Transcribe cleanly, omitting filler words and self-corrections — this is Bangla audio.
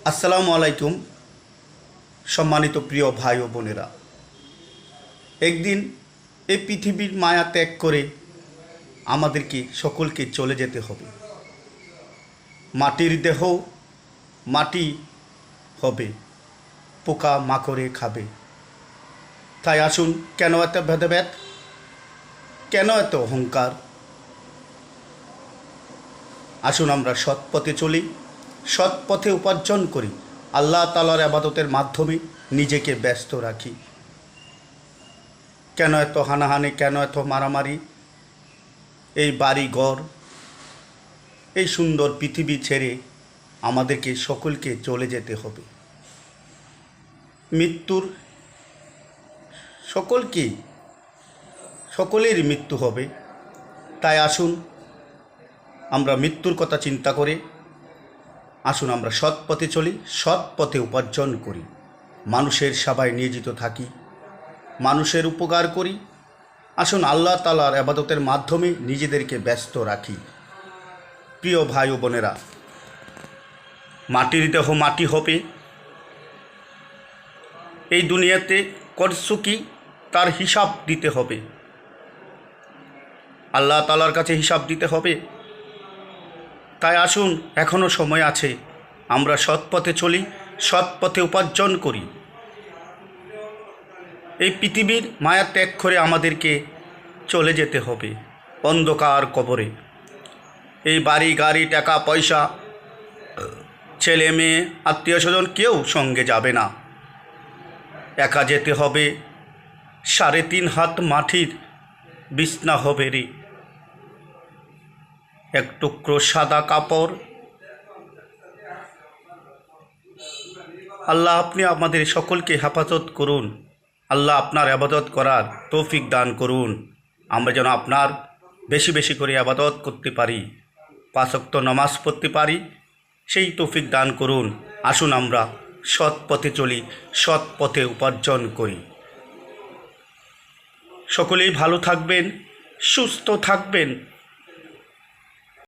আসসালামু আলাইকুম। সম্মানিত প্রিয় ভাই ও বোনেরা, একদিন এই পৃথিবীর মায়া ত্যাগ করে আমাদেরকে সকলকে চলে যেতে হবে। মাটির দেহ মাটি হবে, পোকা মাকড়ে খাবে। তাই আসুন, কেন এত ভেদাভেদ, কেন এত অহংকার? আসুন আমরা সৎ পথে চলি, সৎ পথে উপার্জন করি, আল্লাহ তাআলার ইবাদতের মাধ্যমে নিজেকে ব্যস্ত রাখি। কেন এত হানাহানি, কেন এত মারামারি? এই বাড়ি ঘর, এই সুন্দর পৃথিবী ছেড়ে আমাদেরকে সকলকে চলে যেতে হবে। মৃত্যুর সকলেরই মৃত্যু হবে। তাই আসুন আমরা মৃত্যুর কথা চিন্তা করে আসুন আমরা সৎ পথে চলি, সৎ পথে উপার্জন করি, মানুষের সেবায় নিয়োজিত থাকি, মানুষের উপকার করি। আসুন আল্লাহ তাআলার ইবাদতের মাধ্যমে নিজেদেরকে ব্যস্ত রাখি। প্রিয় ভাই ও বোনেরা, মাটির দেহ মাটি হবে। এই দুনিয়াতে করছো কি তার হিসাব দিতে হবে, আল্লাহ তাআলার কাছে হিসাব দিতে হবে। তাই আসুন, এখনও সময় আছে, আমরা সৎ পথে চলি, সৎ পথে উপার্জন করি। এই পৃথিবীর মায়া ত্যাগ করে আমাদেরকে চলে যেতে হবে অন্ধকার কবরে। এই বাড়ি গাড়ি, টাকা পয়সা, ছেলে মেয়ে, আত্মীয় স্বজন কেউ সঙ্গে যাবে না। একা যেতে হবে। 3.5 হাত মাটির বিছনা হবে রে, এক টুকরো সাদা কাপড়। আল্লাহ আপনি আমাদের সকলকে হেফাজত করুন। আল্লাহ আপনার ইবাদত করার তৌফিক দান করুন। আমরা যেন আপনার বেশি বেশি করে ইবাদত করতে পারি, 5 ওয়াক্ত নামাজ পড়তে পারি, সেই তৌফিক দান করুন। আসুন আমরা সৎ পথে চলি, সৎ পথে উপার্জন করি। সকলেই ভালো থাকবেন, সুস্থ থাকবেন।